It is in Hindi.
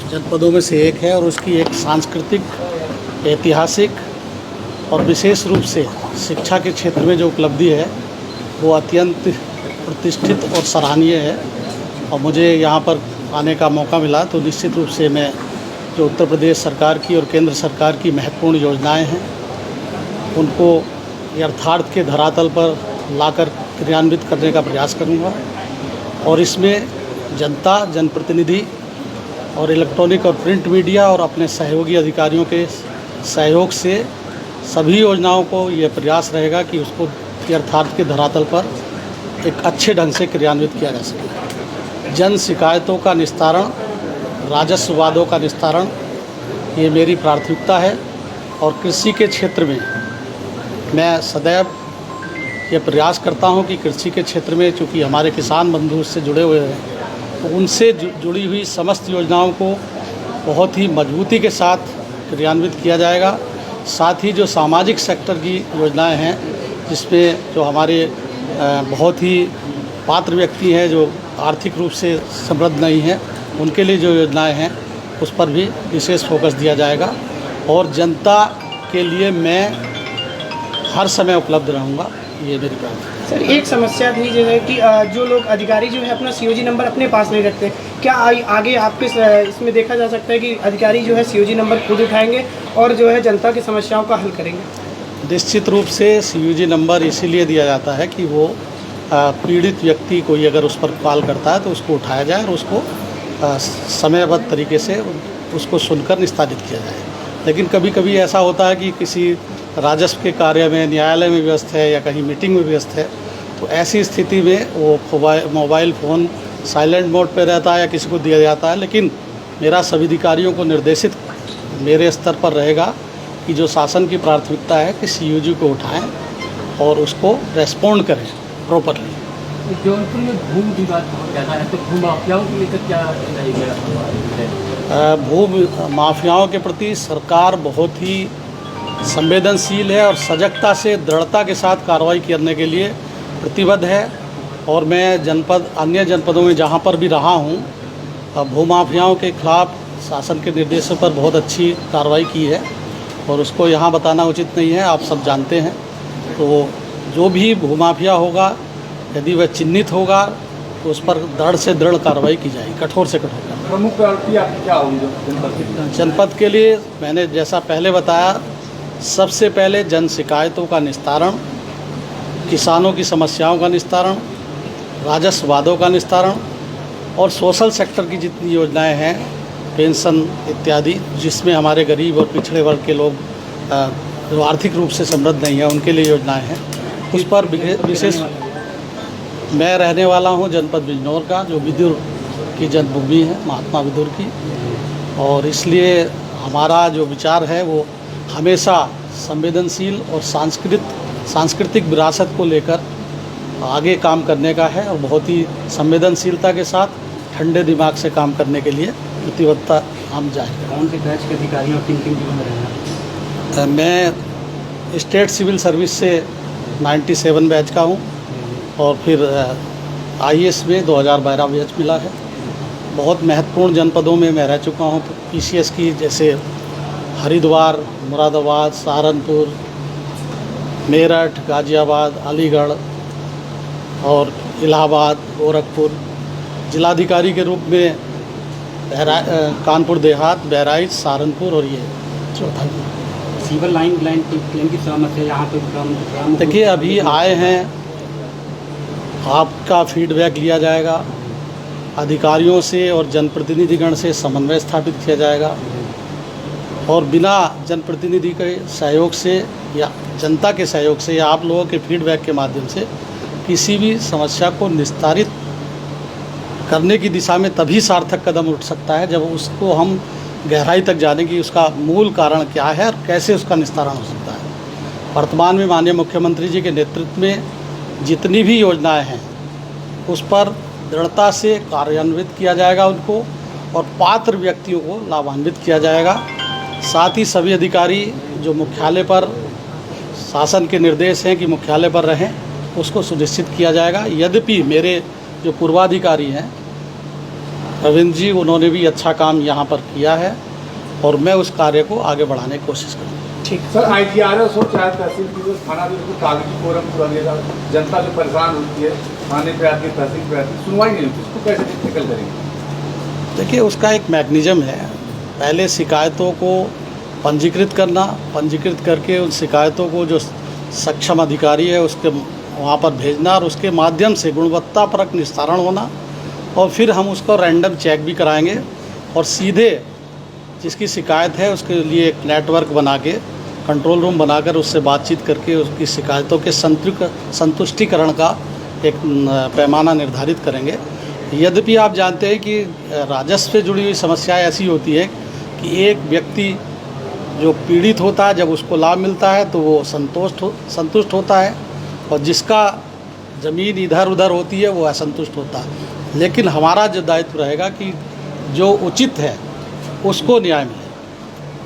जनपदों में से एक है और उसकी एक सांस्कृतिक, ऐतिहासिक और विशेष रूप से शिक्षा के क्षेत्र में जो उपलब्धि है वो अत्यंत प्रतिष्ठित और सराहनीय है। और मुझे यहाँ पर आने का मौका मिला तो निश्चित रूप से मैं जो उत्तर प्रदेश सरकार की और केंद्र सरकार की महत्वपूर्ण योजनाएं हैं उनको यथार्थ के धरातल पर लाकर क्रियान्वित करने का प्रयास करूँगा। और इसमें जनता, जनप्रतिनिधि और इलेक्ट्रॉनिक और प्रिंट मीडिया और अपने सहयोगी अधिकारियों के सहयोग से सभी योजनाओं को ये प्रयास रहेगा कि उसको यथार्थ के धरातल पर एक अच्छे ढंग से क्रियान्वित किया जा सके। जन शिकायतों का निस्तारण, राजस्व वादों का निस्तारण ये मेरी प्राथमिकता है। और कृषि के क्षेत्र में मैं सदैव ये प्रयास करता हूं कि कृषि के क्षेत्र में, चूँकि हमारे किसान बंधु उससे जुड़े हुए हैं, तो उनसे जुड़ी हुई समस्त योजनाओं को बहुत ही मजबूती के साथ क्रियान्वित किया जाएगा। साथ ही जो सामाजिक सेक्टर की योजनाएं हैं, जिसमें जो हमारे बहुत ही पात्र व्यक्ति हैं जो आर्थिक रूप से समृद्ध नहीं हैं, उनके लिए जो योजनाएं हैं उस पर भी विशेष फोकस दिया जाएगा। और जनता के लिए मैं हर समय उपलब्ध रहूँगा, ये मेरी प्रार्थना है। सर, एक समस्या थी जो है कि जो लोग अधिकारी जो है अपना सीओजी नंबर अपने पास नहीं रखते, क्या आगे आपके इसमें देखा जा सकता है कि अधिकारी जो है सीओजी नंबर खुद उठाएंगे और जो है जनता की समस्याओं का हल करेंगे? निश्चित रूप से सीओजी नंबर इसीलिए दिया जाता है कि वो पीड़ित व्यक्ति कोई अगर उस पर कॉल करता है तो उसको उठाया जाए और उसको समयबद्ध तरीके से उसको सुनकर निस्तारित किया जाए। लेकिन कभी कभी ऐसा होता है कि किसी राजस्व के कार्य में, न्यायालय में व्यस्त है या कहीं मीटिंग में व्यस्त है, तो ऐसी स्थिति में वो मोबाइल फ़ोन साइलेंट मोड पे रहता है या किसी को दिया जाता है। लेकिन मेरा सभी अधिकारियों को निर्देशित मेरे स्तर पर रहेगा कि जो शासन की प्राथमिकता है कि सीओजी को उठाएं और उसको रेस्पॉन्ड करें प्रॉपरली। जौनपुर में भू विवाद बहुत ज़्यादा है, तो भू माफियाओं को लेकर क्या रहेगा? भू माफियाओं के प्रति सरकार बहुत ही संवेदनशील है और सजगता से, दृढ़ता के साथ कार्रवाई करने के लिए प्रतिबद्ध है। और मैं अन्य जनपदों में जहां पर भी रहा हूं, भूमाफियाओं के खिलाफ शासन के निर्देशों पर बहुत अच्छी कार्रवाई की है और उसको यहाँ बताना उचित नहीं है, आप सब जानते हैं। तो जो भी भूमाफिया होगा, यदि वह चिन्हित होगा तो उस पर दृढ़ से दृढ़ कार्रवाई की जाएगी, कठोर से कठोर। प्रमुख प्रायोरिटी आपकी क्या होगी जनपद के लिए? मैंने जैसा पहले बताया, सबसे पहले जन शिकायतों का निस्तारण, किसानों की समस्याओं का निस्तारण, राजस्व वादों का निस्तारण और सोशल सेक्टर की जितनी योजनाएं हैं, पेंशन इत्यादि, जिसमें हमारे गरीब और पिछड़े वर्ग के लोग जो आर्थिक रूप से समृद्ध नहीं है उनके लिए योजनाएं हैं, उस पर विशेष। मैं रहने वाला हूं जनपद बिजनौर का, जो विदुर की जन्मभूमि है, महात्मा विदुर की, और इसलिए हमारा जो विचार है वो हमेशा संवेदनशील और सांस्कृतिक विरासत को लेकर आगे काम करने का है और बहुत ही संवेदनशीलता के साथ ठंडे दिमाग से काम करने के लिए प्रतिबद्धता हम जाएंगे। कौन से बैच के अधिकारी और किन किन जिलों में रहना? मैं स्टेट सिविल सर्विस से 97 बैच का हूँ और फिर IAS में 2012 बैच मिला है। बहुत महत्वपूर्ण जनपदों में मैं रह चुका हूँ, PCS की, जैसे हरिद्वार, मुरादाबाद, सहारनपुर, मेरठ, गाजियाबाद, अलीगढ़ और इलाहाबाद, गोरखपुर। जिलाधिकारी के रूप में कानपुर देहात, बहराइच, सहारनपुर और ये चौथा। सिविल लाइन की समस्या यहाँ पे देखिए, अभी आए हैं, आपका फीडबैक लिया जाएगा, अधिकारियों से और जनप्रतिनिधिगण से समन्वय स्थापित किया जाएगा और बिना जनप्रतिनिधि के सहयोग से या जनता के सहयोग से या आप लोगों के फीडबैक के माध्यम से किसी भी समस्या को निस्तारित करने की दिशा में तभी सार्थक कदम उठ सकता है जब उसको हम गहराई तक जाने की उसका मूल कारण क्या है और कैसे उसका निस्तारण हो सकता है। वर्तमान में माननीय मुख्यमंत्री जी के नेतृत्व में जितनी भी योजनाएं हैं उस पर दृढ़ता से कार्यान्वित किया जाएगा उनको, और पात्र व्यक्तियों को लाभान्वित किया जाएगा। साथ ही सभी अधिकारी जो मुख्यालय पर शासन के निर्देश हैं कि मुख्यालय पर रहें, उसको सुनिश्चित किया जाएगा। यद्यपि मेरे जो पूर्वाधिकारी हैं रविंद्र जी, उन्होंने भी अच्छा काम यहाँ पर किया है और मैं उस कार्य को आगे बढ़ाने की कोशिश करूँगा। ठीक। सर IGRS हो चाहे तहसील की, थाना भी बिल्कुल कागजी फोरम पूरा दिया, जनता जो परेशान होती है थाने पे आती है, तहसील पे आती है, सुनवाई नहीं होती, उसको कैसे टेकल करेंगे? देखिए, उसका एक मैकेनिज्म है। पहले शिकायतों को पंजीकृत करना, पंजीकृत करके उन शिकायतों को जो सक्षम अधिकारी है उसके वहाँ पर भेजना और उसके माध्यम से गुणवत्तापरक निस्तारण होना, और फिर हम उसको रैंडम चेक भी कराएंगे और सीधे जिसकी शिकायत है उसके लिए एक नेटवर्क बना के, कंट्रोल रूम बनाकर उससे बातचीत करके उसकी शिकायतों के संतुष्टिकरण का एक पैमाना निर्धारित करेंगे। यद्यपि आप जानते हैं कि राजस्व से जुड़ी हुई समस्याएं ऐसी होती है कि एक व्यक्ति जो पीड़ित होता है, जब उसको लाभ मिलता है तो वो संतुष्ट होता है, और जिसका ज़मीन इधर उधर होती है वो असंतुष्ट होता है। लेकिन हमारा जो दायित्व रहेगा कि जो उचित है उसको न्याय मिले।